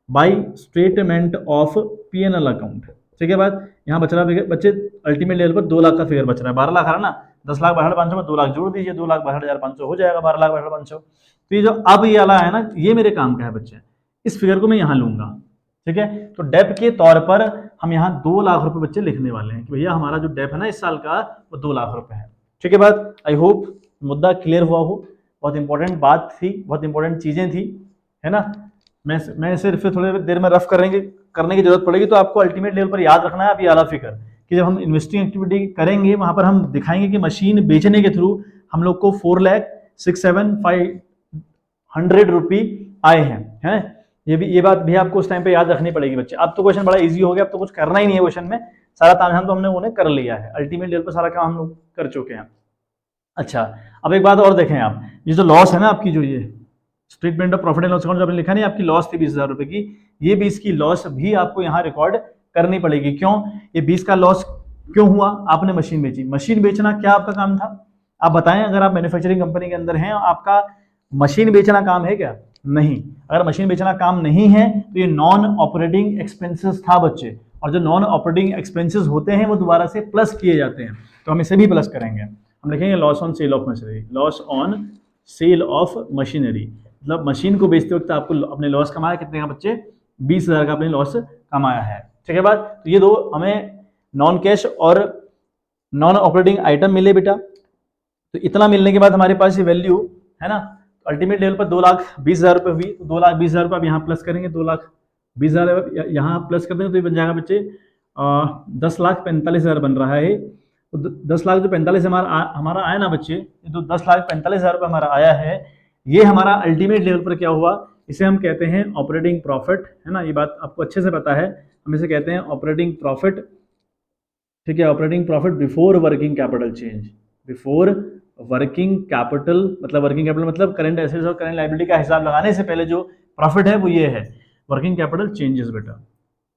by statement of P&L account. ठीक है बात, यहाँ बच रहा है बच्चे अल्टीमेट लेवल पर 2 लाख का फिगर बच रहा है, 12 लाख है ना, 10,62,500 में 2 लाख जोड़ दीजिए, 2,62,500 हो जाएगा 12,62,500। तो ये जो अब ये वाला है ना, ये मेरे काम का है बच्चे, इस फिगर को मैं यहाँ लूंगा। ठीक है, तो डेप के तौर पर हम यहाँ 2 लाख रुपए बच्चे लिखने वाले हैं कि भैया हमारा जो डेप है ना इस साल का वो 2 लाख रुपए है। ठीक है बात, आई होप मुद्दा क्लियर हुआ हो। बहुत इंपॉर्टेंट बात थी, बहुत इंपॉर्टेंट चीजें थी, है ना। मैं सिर्फ थोड़ी देर में रफ करने की जरूरत पड़ेगी, तो आपको अल्टीमेट लेवल पर याद रखना है आप ये वाला फिगर, कि जब हम इन्वेस्टिंग एक्टिविटी करेंगे वहां पर हम दिखाएंगे कि मशीन बेचने के थ्रू हम लोग को 4,67,500 रुपये आए हैं। ये बात भी आपको उस टाइम पे याद रखनी पड़ेगी बच्चे। अब तो क्वेश्चन बड़ा इजी हो गया, अब तो कुछ करना ही नहीं है क्वेश्चन में, सारा तामझाम तो हमने उन्हें कर लिया है, अल्टीमेट लेवल पर सारा काम हम लोग कर चुके हैं। अच्छा, अब एक बात और देखें आप, ये जो लॉस है ना आपकी, जो ये statement of profit and loss account जो आपने लिखा नहीं, आपकी लॉस थी 20,000 रुपए की, ये 20 की लॉस भी आपको यहाँ रिकॉर्ड करनी पड़ेगी। क्यों, ये 20 का लॉस क्यों हुआ, आपने मशीन बेची। मशीन बेचना क्या आपका काम था, आप बताएं। अगर आप मैन्युफैक्चरिंग कंपनी के अंदर हैं, आपका मशीन बेचना काम है क्या, नहीं। अगर मशीन बेचना काम नहीं है तो ये नॉन ऑपरेटिंग एक्सपेंसेस था बच्चे, और जो नॉन ऑपरेटिंग एक्सपेंसेस होते हैं वो दोबारा से प्लस किए जाते हैं, तो हम इसे भी प्लस करेंगे। हम लिखेंगे loss on sale of machinery, loss on sale of machinery, मतलब मशीन को बेचते वक्त आपको अपने लॉस कमाया कितने का बच्चे, 20,000 का अपने लॉस कमाया है। ठीक है बात, तो ये दो हमें नॉन कैश और नॉन ऑपरेटिंग आइटम मिले बेटा। तो इतना मिलने के बाद हमारे पास ये वैल्यू है ना, अल्टीमेट लेवल पर 2,20,000 रुपये हुई, तो 2,20,000 रुपये अब यहाँ प्लस करेंगे, 2,20,000 यहाँ प्लस कर देंगे तो ये बन जाएगा बच्चे 10,45,000 बन रहा है। तो 10,45,000 हमारा आया ना बच्चे, ये तो 10,45,000 रुपये हमारा आया है, ये हमारा अल्टीमेट लेवल पर क्या हुआ, इसे हम कहते हैं ऑपरेटिंग प्रॉफिट, है ना। ये बात आपको अच्छे से पता है, हम इसे कहते हैं ऑपरेटिंग प्रॉफिट। ठीक है, operating profit before working capital change, before working capital मतलब करंट एसेट्स और करंट लायबिलिटी का हिसाब लगाने से पहले जो प्रॉफिट है वो ये है, वर्किंग कैपिटल चेंजेस बेटा।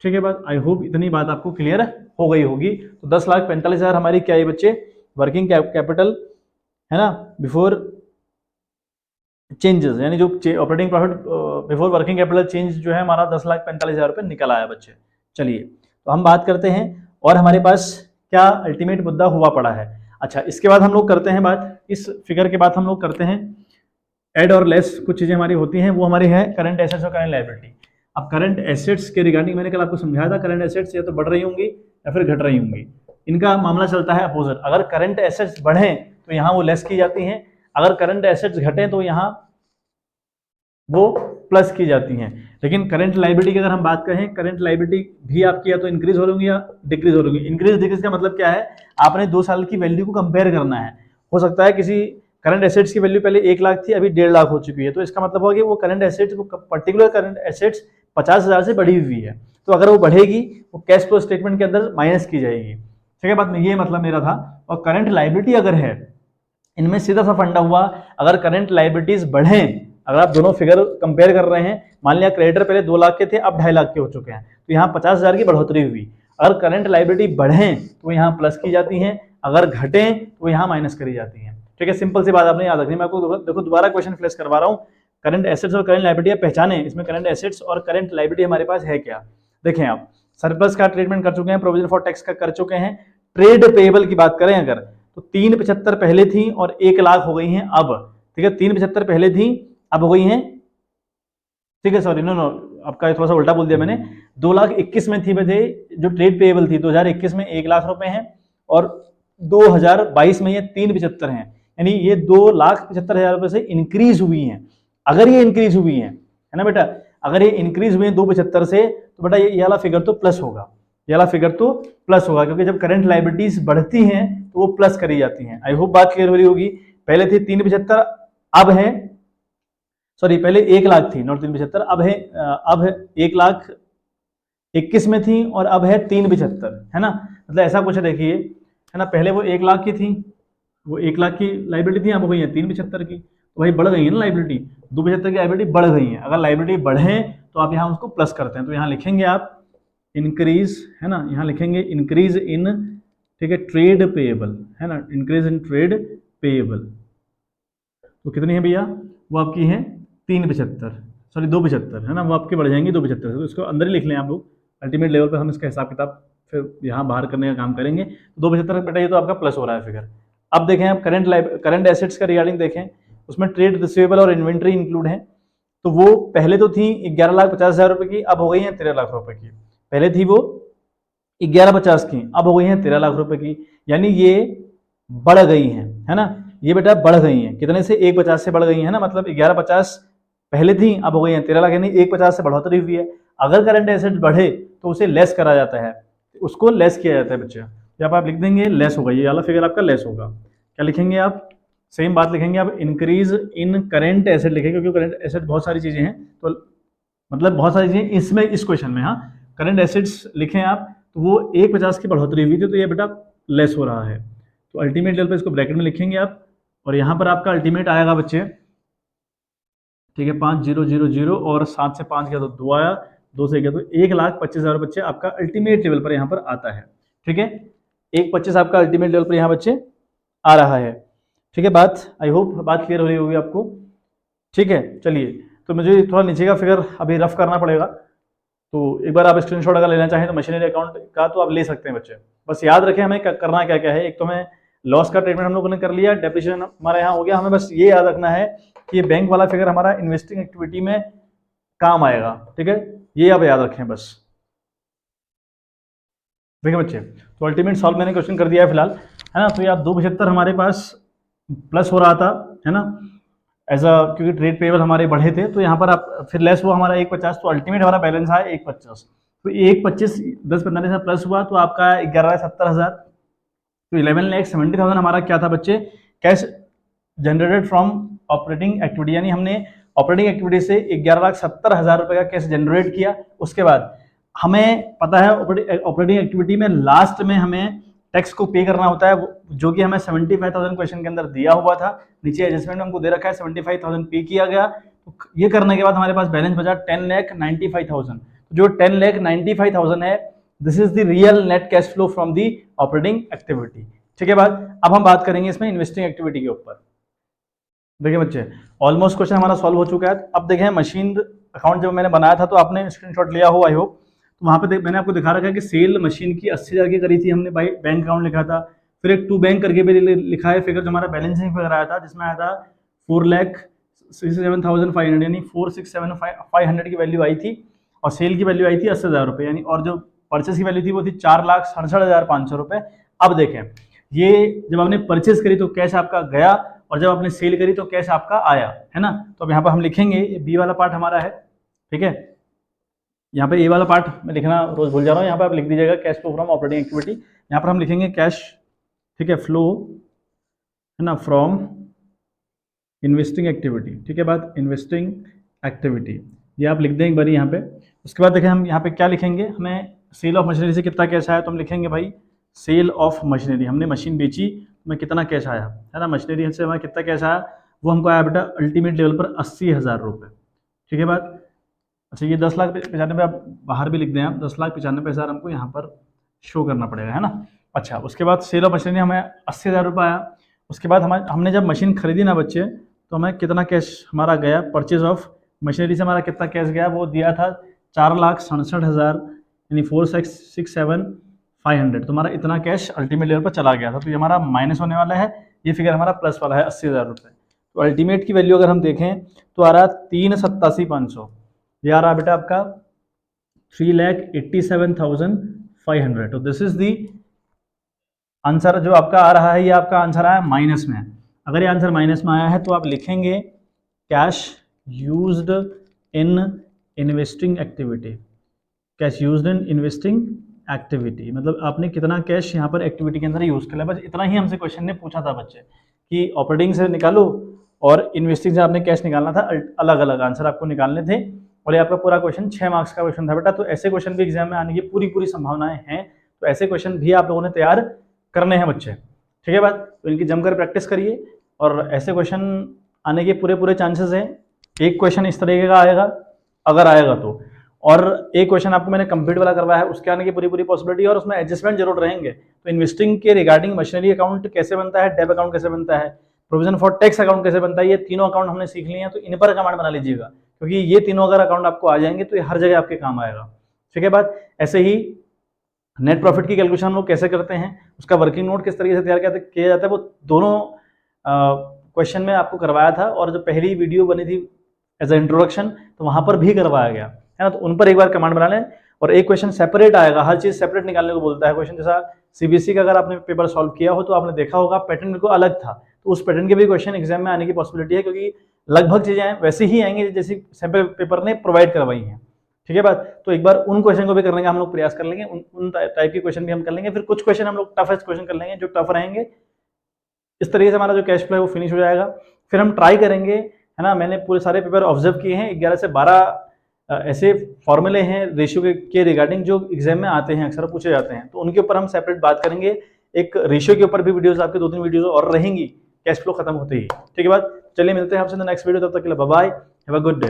ठीक है बात, आई होप इतनी बात आपको क्लियर हो गई होगी। तो 10,45,000 हमारी क्या है बच्चे, वर्किंग कैपिटल है ना, बिफोर चेंजेस, यानी जो operating profit before working capital change जो है हमारा 10,45,000 रुपये निकल आया बच्चे। चलिए तो हम बात करते हैं और हमारे पास क्या अल्टीमेट मुद्दा हुआ पड़ा है। अच्छा, इसके बाद हम लोग करते हैं बात, इस फिगर के बाद हम लोग करते हैं एड और लेस, कुछ चीजें हमारी होती हैं, वो हमारी है करंट एसेट्स और करंट लायबिलिटी। अब करंट एसेट्स के रिगार्डिंग मैंने कल आपको समझाया था, करंट एसेट्स या तो बढ़ रही होंगी या फिर घट रही होंगी। इनका मामला चलता है अपोजिट, अगर करंट एसेट्स बढ़े तो यहाँ वो लेस की जाती हैं, अगर करंट एसेट्स घटे तो यहाँ वो प्लस की जाती हैं। लेकिन करंट लायबिलिटी की अगर हम बात करें, करंट लायबिलिटी भी आपकी या तो इंक्रीज हो रही या डिक्रीज हो रही। इंक्रीज डिक्रीज का मतलब क्या है, आपने 2 साल की वैल्यू को कंपेयर करना है। हो सकता है किसी करंट एसेट्स की वैल्यू पहले 1 लाख थी, अभी 1.5 लाख हो चुकी है, तो इसका मतलब होगा कि वो करंट एसेट्स, वो पर्टिकुलर करंट एसेट्स 50,000 से बढ़ी हुई है, तो अगर वो बढ़ेगी वो कैश फ्लो स्टेटमेंट के अंदर माइनस की जाएगी। ठीक है बात में, ये मतलब मेरा था। और करंट लायबिलिटी अगर है, इनमें सीधा सा फंडा हुआ, अगर करंट लायबिलिटीज बढ़ें, अगर आप दोनों फिगर कंपेयर कर रहे हैं, मान लिया क्रेडिटर पहले 2 लाख के थे, अब 2.5 लाख के हो चुके हैं, तो यहाँ 50,000 की बढ़ोतरी हुई। अगर करंट लायबिलिटी बढ़े तो यहाँ प्लस की जाती है, अगर घटे तो यहाँ माइनस करी जाती है। ठीक है, सिंपल सी बात आपने याद रखनी। मैं आपको देखो दोबारा क्वेश्चन फ्लैश करवा रहा हूँ। करंट एसेट्स और करंट लायबिलिटी पहचाने, इसमें करंट एसेट्स और करंट लायबिलिटी हमारे पास है क्या। देखें आप, सरप्लस का ट्रीटमेंट कर चुके हैं, प्रोविजन फॉर टैक्स का कर चुके हैं। ट्रेड पेएबल की बात करें अगर, तो 375 पहले थी और 1 लाख हो गई हैं अब। ठीक है, 375 पहले थी, अब हो गई हैं, ठीक है सॉरी नो आपका थोड़ा सा उल्टा बोल दिया मैंने। 2,21,000 में थी बजे जो ट्रेड पेएबल थी, 2021 में 1 लाख रुपए हैं, और 2022 में ये 375 हैं, यानी ये 2,75,000 रुपए से इंक्रीज हुई हैं। अगर ये इंक्रीज हुई है ना बेटा, अगर ये इंक्रीज हुई है 275 से, तो बेटा ये वाला फिगर तो प्लस होगा, ये वाला फिगर तो प्लस होगा, क्योंकि जब करंट लायबिलिटीज बढ़ती हैं तो वो प्लस करी जाती हैं। आई होप बात क्लियर हो रही होगी। पहले थी 375, अब है, सॉरी पहले 1 लाख थी, नॉट 375, अब है 1,21,000 में थी और अब है 375, है ना। मतलब ऐसा कुछ देखिए, है ना, पहले वो 1 लाख की थी, वो 1 लाख की लाइबिलिटी थी, अब हो गई है 375 की, तो भाई बढ़ गई है ना लाइबिलिटी, 275 की लाइबिलिटी बढ़ गई है। अगर लाइबिलिटी बढ़े तो आप यहाँ उसको प्लस करते हैं, तो यहाँ लिखेंगे आप इंक्रीज, है ना, यहाँ लिखेंगे इंक्रीज इन, ठीक है, ट्रेड पेएबल, है ना, इंक्रीज इन ट्रेड पेएबल। तो कितनी है भैया, वो आपकी है 375, सॉरी 275, है ना, वो आपके बढ़ जाएंगी 275 से, तो इसको अंदर ही लिख लें आप लोग। अल्टीमेट लेवल पर हम इसका हिसाब किताब फिर यहाँ बाहर करने का काम करेंगे। 275 बेटा ये तो आपका प्लस हो रहा है फिगर। अब देखें आप करंट एसेट्स का रिगार्डिंग देखें, उसमें ट्रेड रिसीवेबल और इन्वेंट्री इंक्लूड है। तो वो पहले तो थी 11,50,000 रुपए की, अब हो गई है 13 लाख रुपए की। पहले थी वो 11,50 की, अब हो गई है 13 लाख रुपए की, यानी ये बढ़ गई है ना, ये बेटा बढ़ गई है। कितने से, 1,50 से बढ़ गई है ना, मतलब 11,50 पहले थी, अब हो गई है 13 लाख, यानी 1,50 से बढ़ोतरी हुई है। अगर करंट एसेट बढ़े तो उसे लेस करा जाता है, उसको लेस किया जाता है बच्चे। जब आप लिख देंगे लेस होगा, ये वाला फिगर आपका लेस होगा। क्या लिखेंगे आप, सेम बात लिखेंगे आप, इंक्रीज इन करंट एसेट लिखेंगे, क्योंकि करंट एसेट बहुत सारी चीजें हैं, तो मतलब बहुत सारी चीजें इसमें, इस क्वेश्चन में, हाँ करंट एसेट्स लिखें आप, तो वो 1,50 की बढ़ोतरी हुई थी, तो ये बेटा लेस हो रहा है। तो अल्टीमेट लेवल पे इसको ब्रैकेट में लिखेंगे आप, और यहाँ पर आपका अल्टीमेट आएगा बच्चे, ठीक है, 5,000 और 7 से 5 गया तो 2 आया, 2 से गया तो 1,25,000 बच्चे आपका अल्टीमेट लेवल पर यहाँ पर आता है। ठीक है, 1,25 आपका अल्टीमेट लेवल पर यहाँ बच्चे आ रहा है। ठीक है, बात आई होप बात क्लियर हो रही होगी आपको। ठीक है, चलिए, तो मुझे थोड़ा नीचे का फिगर अभी रफ करना पड़ेगा, तो एक बार आप स्क्रीनशॉट अगर लेना चाहें तो मशीनरी अकाउंट का तो आप ले सकते हैं बच्चे। बस याद रखें हमें करना क्या क्या है। एक तो हमें लॉस का ट्रीटमेंट हम लोगों ने कर लिया, डेप्रिसिएशन हमारे यहाँ हो गया, हमें बस ये याद रखना है कि ये बैंक वाला फिगर हमारा इन्वेस्टिंग एक्टिविटी में काम आएगा। ठीक है, ये आप याद रखें बस। देखिए बच्चे, तो अल्टीमेट सॉल्व मैंने क्वेश्चन कर दिया है फिलहाल, है ना। तो ये आप 275 हमारे पास प्लस हो रहा था, है ना, एज अ, क्योंकि ट्रेड पेबल हमारे बढ़े थे, तो यहाँ पर आप फिर लेस हुआ हमारा 1,50, तो अल्टीमेट हमारा बैलेंस आया 1,50। तो 1,25 10-15 से प्लस हुआ तो आपका 11,70,000, तो 11,70,000 हमारा क्या था बच्चे, cash generated from operating activity, यानी हमने ऑपरेटिंग एक्टिविटी से 11,70,000 रुपए का कैश जनरेट किया। उसके बाद हमें पता है ऑपरेटिंग एक्टिविटी में लास्ट में हमें टैक्स को पे करना होता है, जो कि हमें 75,000 क्वेश्चन के अंदर दिया हुआ था, नीचे एडजस्टमेंट हमको दे रखा है, 75,000 पे किया गया। तो ये करने के बाद हमारे पास बैलेंस बचा 10,95,000। जो 10,95,000 है, this is the real net cash flow from the operating activity. ठीक है बात, अब हम बात करेंगे इसमें इन्वेस्टिंग एक्टिविटी के ऊपर। देखिए बच्चे, ऑलमोस्ट क्वेश्चन हमारा सॉल्व हो चुका है। अब देखें मशीन अकाउंट जब मैंने बनाया था तो आपने स्क्रीनशॉट लिया हो आई होप, तो वहाँ पे मैंने आपको दिखा रखा है कि सेल मशीन की 80,000 की करी थी हमने, बाई बैंक अकाउंट लिखा था। फिर एक टू बैंक करके भी लिखा है फिगर, जो हमारा बैलेंसिंग फिगर आया था जिसमें आया था 4,67,500, यानी 4,67,500 की वैल्यू आई थी, और सेल की वैल्यू आई थी 80,000 रुपये यानी, और जो परचेस की वैल्यू थी वो थी 4,67,500 रुपये। अब देखें, ये जब आपने परचेस करी तो कैश आपका गया, और जब आपने सेल करी तो कैश आपका आया, है ना। तो अब यहाँ पर हम लिखेंगे, ये बी वाला पार्ट हमारा है, ठीक है। यहाँ पे ए वाला पार्ट मैं लिखना रोज भूल जा रहा हूँ, यहाँ पे आप लिख दीजिएगा cash flow from operating activity. यहाँ पर हम लिखेंगे कैश, ठीक है, फ्लो, है ना, फ्रॉम इन्वेस्टिंग एक्टिविटी, ठीक है। बात इन्वेस्टिंग एक्टिविटी ये आप लिख दें एक बार यहाँ पे। उसके बाद देखें हम यहाँ पे क्या लिखेंगे, हमें सेल ऑफ मशीनरी से कितना कैश आया, तो हम लिखेंगे भाई सेल ऑफ मशीनरी, हमने मशीन बेची, हमें कितना कैश आया, है ना, मशीनरी से हमें कितना कैश आया, वो हमको आया बेटा अल्टीमेट लेवल पर 80,000 रुपये, ठीक है बात। अच्छा, ये 10,95,000 आप बाहर भी लिख दें, आप 10,95,000 हमको यहाँ पर शो करना पड़ेगा, है ना। अच्छा, उसके बाद सेल ऑफ मशीनरी हमें 80,000 रुपये आया। उसके बाद हमने जब मशीन खरीदी ना बच्चे, तो हमें कितना कैश हमारा गया, परचेज ऑफ मशीनरी से हमारा कितना कैश गया, वो दिया था 4,67,000 यानी 4,67,500, तो हमारा इतना कैश अल्टीमेट लेवल पर चला गया था। तो ये हमारा माइनस होने वाला है, ये फिगर हमारा प्लस वाला है 80,000 रुपये। तो अल्टीमेट की वैल्यू अगर हम देखें तो आ रहा 3,87,500, ये आ रहा बेटा आपका 3,87,500। तो दिस इज दी आंसर जो आपका आ रहा है, ये आपका आंसर आया माइनस में। अगर ये आंसर माइनस में आया है तो आप लिखेंगे cash used in investing activity, cash used in investing activity, मतलब आपने कितना कैश यहाँ पर एक्टिविटी के अंदर यूज कर लिया। बस इतना ही हमसे क्वेश्चन ने पूछा था बच्चे, कि ऑपरेटिंग से निकालो और इन्वेस्टिंग से आपने कैश निकालना था, अलग अलग आंसर आपको निकालने थे। और ये आपका पूरा क्वेश्चन 6 मार्क्स का क्वेश्चन था बेटा। तो ऐसे क्वेश्चन भी एग्जाम में आने की पूरी संभावनाएं हैं, तो ऐसे क्वेश्चन भी आप लोगों ने तैयार करने हैं बच्चे, ठीक है बात। तो इनकी जमकर प्रैक्टिस करिए, और ऐसे क्वेश्चन आने के पूरे चांसेस हैं। एक क्वेश्चन इस तरीके का आएगा अगर आएगा तो, और एक क्वेश्चन आपको मैंने कंप्लीट वाला करवाया है, उसके आने की पूरी पॉसिबिलिटी है, और उसमें एडजस्टमेंट जरूर रहेंगे। तो इन्वेस्टिंग के रिगार्डिंग मशीनरी अकाउंट कैसे बनता है, डेबिट अकाउंट कैसे बनता है, प्रोविजन फॉर टैक्स अकाउंट कैसे बनता है, ये तीनों अकाउंट हमने सीख लिए हैं। तो इन पर कमांड बना लीजिएगा, क्योंकि ये तीनों अगर अकाउंट आपको आ जाएंगे तो ये हर जगह आपके काम आएगा, ठीक है बात। ऐसे ही नेट प्रॉफिट की कैलकुलेशन हम लोग कैसे करते हैं, उसका वर्किंग नोट किस तरीके से तैयार किया जाता है, वो दोनों क्वेश्चन में आपको करवाया था, और जो पहली वीडियो बनी थी एज ए इंट्रोडक्शन, तो वहां पर भी करवाया गया है ना। तो उन पर एक बार कमांड बना लें, और एक क्वेश्चन सेपरेट आएगा, हर चीज सेपरेट निकालने को बोलता है क्वेश्चन। जैसा सीबीएसई का अगर आपने पेपर सॉल्व किया हो तो आपने देखा होगा पैटर्न बिल्कुल अलग था, तो उस पैटर्न के भी क्वेश्चन एग्जाम में आने की पॉसिबिलिटी है, क्योंकि लगभग चीजें वैसे ही आएंगी जैसी सैंपल पेपर ने प्रोवाइड करवाई हैं, ठीक है बात। तो एक बार उन क्वेश्चन को भी करने का हम लोग प्रयास कर लेंगे, उन टाइप के क्वेश्चन भी हम कर लेंगे। फिर कुछ क्वेश्चन हम लोग टफेस्ट क्वेश्चन कर लेंगे, जो टफ रहेंगे। इस तरीके से हमारा जो कैश फ्लो है वो फिनिश हो जाएगा। फिर हम ट्राई करेंगे, है ना, मैंने पूरे सारे पेपर ऑब्जर्व किए हैं, 11 से 12 ऐसे फॉर्मूले हैं रेशियो के रिगार्डिंग जो एग्जाम में आते हैं, अक्सर पूछे जाते हैं, तो उनके ऊपर हम सेपरेट बात करेंगे। एक रेशियो के ऊपर भी वीडियोस आपके 2-3 वीडियोस और रहेंगी कैश फ्लो खत्म होते ही, ठीक है बात। चलिए मिलते हैं आपसे नेक्स्ट वीडियो, तब तक के लिए bye bye, have a good day.